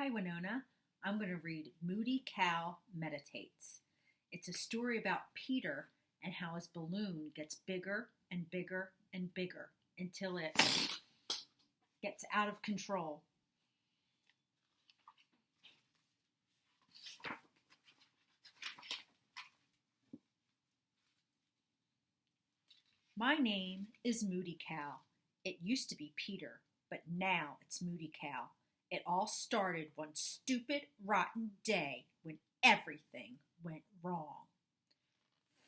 Hi, Winona. I'm going to read Moody Cow Meditates. It's a story about Peter and how his balloon gets bigger and bigger and bigger until it gets out of control. My name is Moody Cow. It used to be Peter, but now it's Moody Cow. It all started one stupid, rotten day when everything went wrong.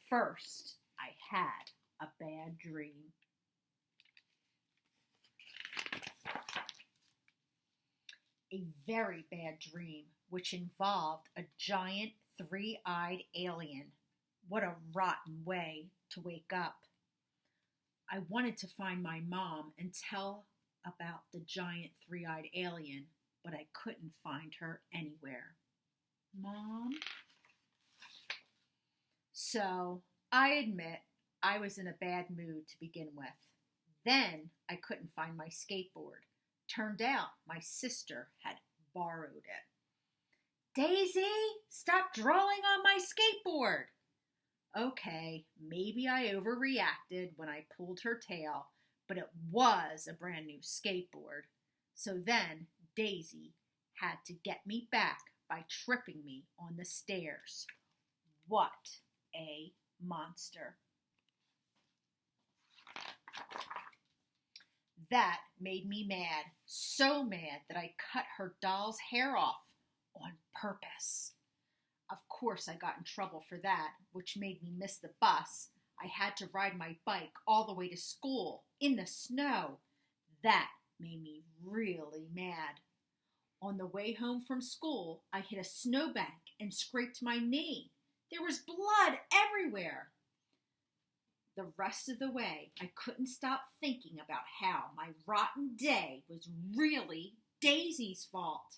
First, I had a bad dream. A very bad dream, which involved a giant three-eyed alien. What a rotten way to wake up. I wanted to find my mom and tell about the giant three-eyed alien, but I couldn't find her anywhere. Mom? So, I admit I was in a bad mood to begin with. Then I couldn't find my skateboard. Turned out my sister had borrowed it. Daisy, stop drawing on my skateboard! Okay, maybe I overreacted when I pulled her tail, but it was a brand new skateboard. So then Daisy had to get me back by tripping me on the stairs. What a monster. That made me mad, so mad that I cut her doll's hair off on purpose. Of course I got in trouble for that, which made me miss the bus. I had to ride my bike all the way to school in the snow. That made me really mad. On the way home from school, I hit a snowbank and scraped my knee. There was blood everywhere. The rest of the way, I couldn't stop thinking about how my rotten day was really Daisy's fault.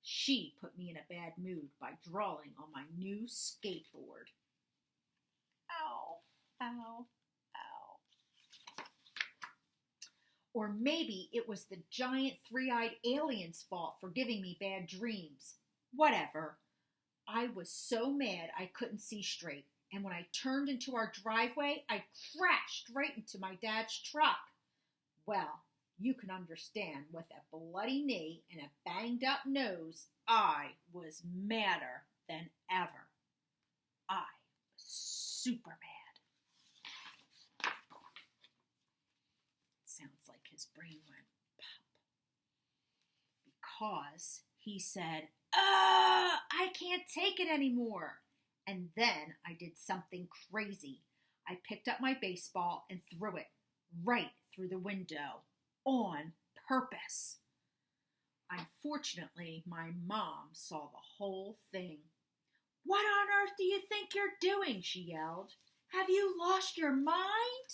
She put me in a bad mood by drawing on my new skateboard. Ow, ow, ow. Or maybe it was the giant three-eyed alien's fault for giving me bad dreams. Whatever. I was so mad I couldn't see straight, and when I turned into our driveway, I crashed right into my dad's truck. Well, you can understand, with a bloody knee and a banged-up nose, I was madder than ever. I was super mad. It sounds like his brain went pop. Because he said, I can't take it anymore. And then I did something crazy. I picked up my baseball and threw it right through the window. On purpose. Unfortunately, my mom saw the whole thing. What on earth do you think you're doing? She yelled. Have you lost your mind?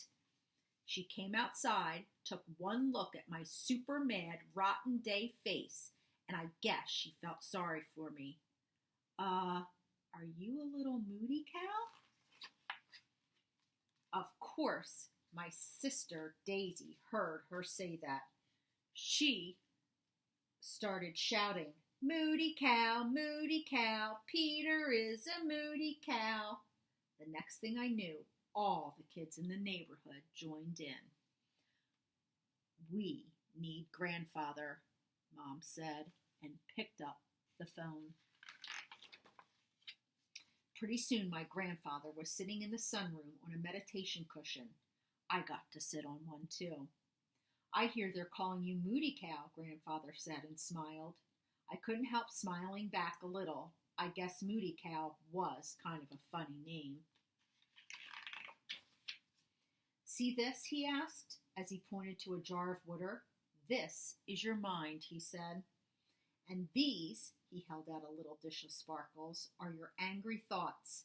She came outside, took one look at my super mad, rotten day face, and I guess she felt sorry for me. Are you a little moody, Cal? Of course. My sister, Daisy, heard her say that. She started shouting, Moody Cow, Peter is a moody cow. The next thing I knew, all the kids in the neighborhood joined in. We need grandfather, Mom said, and picked up the phone. Pretty soon my grandfather was sitting in the sunroom on a meditation cushion. I got to sit on one, too. I hear they're calling you Moody Cow, Grandfather said and smiled. I couldn't help smiling back a little. I guess Moody Cow was kind of a funny name. See this, he asked, as he pointed to a jar of water. This is your mind, he said. And these, he held out a little dish of sparkles, are your angry thoughts.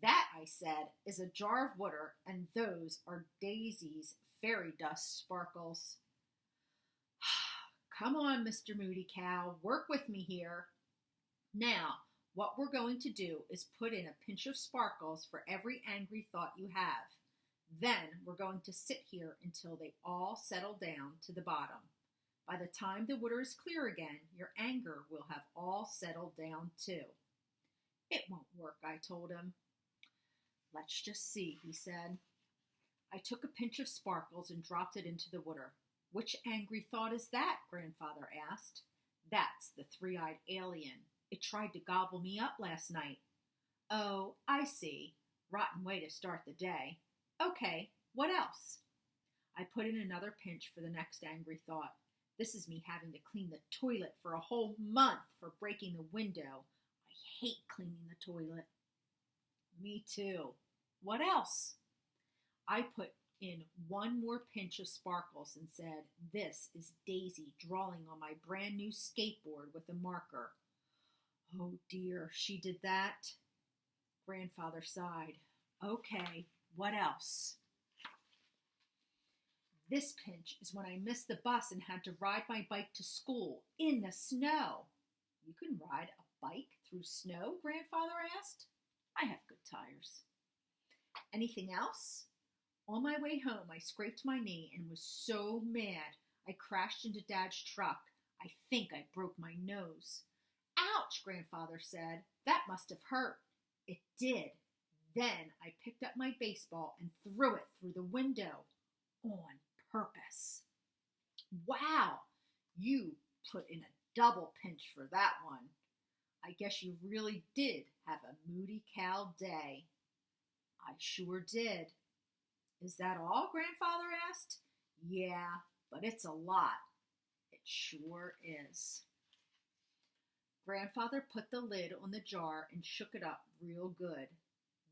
That, I said, is a jar of water, and those are Daisy's fairy dust sparkles. Come on, Mr. Moody Cow, work with me here. Now, what we're going to do is put in a pinch of sparkles for every angry thought you have. Then we're going to sit here until they all settle down to the bottom. By the time the water is clear again, your anger will have all settled down too. It won't work, I told him. Let's just see, he said. I took a pinch of sparkles and dropped it into the water. Which angry thought is that? Grandfather asked. That's the three-eyed alien. It tried to gobble me up last night. Oh, I see. Rotten way to start the day. Okay, what else? I put in another pinch for the next angry thought. This is me having to clean the toilet for a whole month for breaking the window. I hate cleaning the toilet. Me too. What else? I put in one more pinch of sparkles and said, this is Daisy drawing on my brand new skateboard with a marker. Oh dear, she did that? Grandfather sighed. Okay, what else? This pinch is when I missed the bus and had to ride my bike to school in the snow. You can ride a bike through snow? Grandfather asked. I have good tires. Anything else? On my way home, I scraped my knee and was so mad I crashed into Dad's truck. I think I broke my nose. Ouch, Grandfather said. That must have hurt. It did. Then I picked up my baseball and threw it through the window on purpose. Wow, you put in a double pinch for that one. I guess you really did have a moody cow day. I sure did. Is that all? Grandfather asked. Yeah, but it's a lot. It sure is. Grandfather put the lid on the jar and shook it up real good.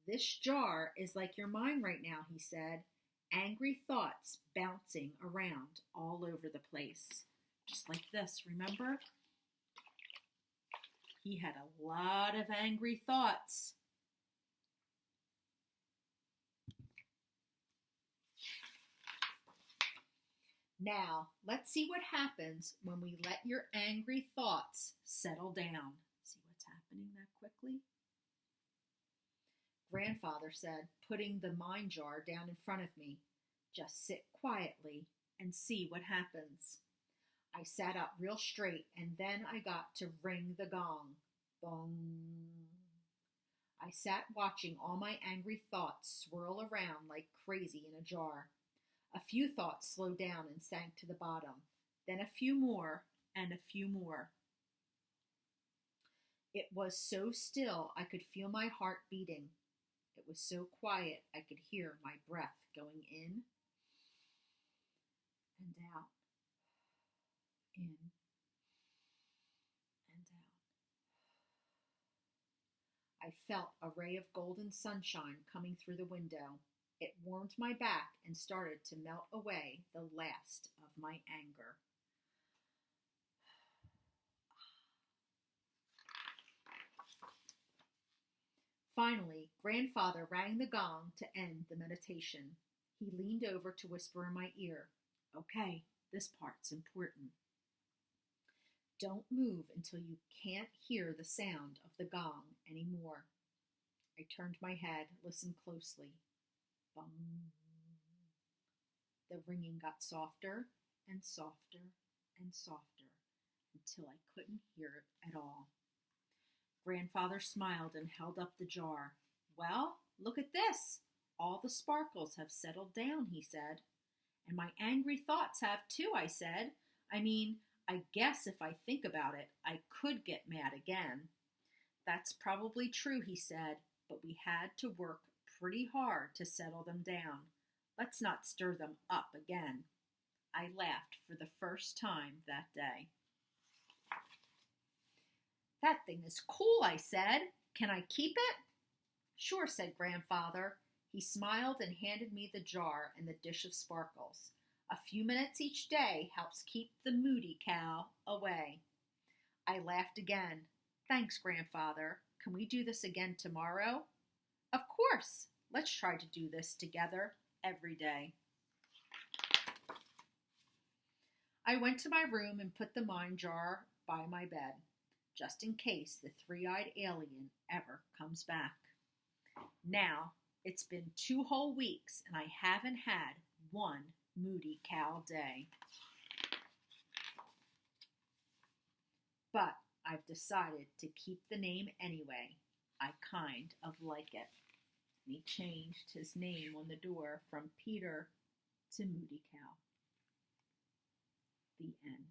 This jar is like your mind right now, he said. Angry thoughts bouncing around all over the place. Just like this, remember? He had a lot of angry thoughts. Now, let's see what happens when we let your angry thoughts settle down. See what's happening that quickly? Grandfather said, putting the mind jar down in front of me. Just sit quietly and see what happens. I sat up real straight and then I got to ring the gong. Bong. I sat watching all my angry thoughts swirl around like crazy in a jar. A few thoughts slowed down and sank to the bottom. Then a few more and a few more. It was so still I could feel my heart beating. It was so quiet I could hear my breath going in and out, in and out. I felt a ray of golden sunshine coming through the window. It warmed my back and started to melt away the last of my anger. Finally, Grandfather rang the gong to end the meditation. He leaned over to whisper in my ear, "Okay, this part's important. Don't move until you can't hear the sound of the gong anymore." I turned my head, listened closely. Bum. The ringing got softer and softer and softer until I couldn't hear it at all. Grandfather smiled and held up the jar. "Well, look at this. All the sparkles have settled down," he said. "And my angry thoughts have too," I said. I guess if I think about it, I could get mad again." "That's probably true," he said, "but we had to work pretty hard to settle them down. Let's not stir them up again." I laughed for the first time that day. "That thing is cool," I said. "Can I keep it?" "Sure," said Grandfather. He smiled and handed me the jar and the dish of sparkles. A few minutes each day helps keep the moody cow away. I laughed again. "Thanks, Grandfather. Can we do this again tomorrow?" "Of course. Let's try to do this together every day." I went to my room and put the mind jar by my bed, just in case the three-eyed alien ever comes back. Now, it's been 2 whole weeks and I haven't had one moody cow day. But I've decided to keep the name anyway. I kind of like it. And he changed his name on the door from Peter to Moody Cow. The end.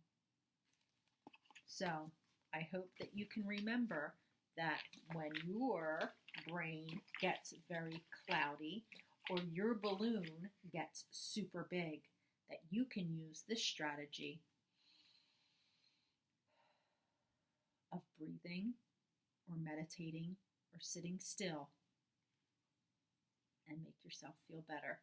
So I hope that you can remember that when your brain gets very cloudy or your balloon gets super big, that you can use this strategy of breathing or meditating or sitting still and make yourself feel better.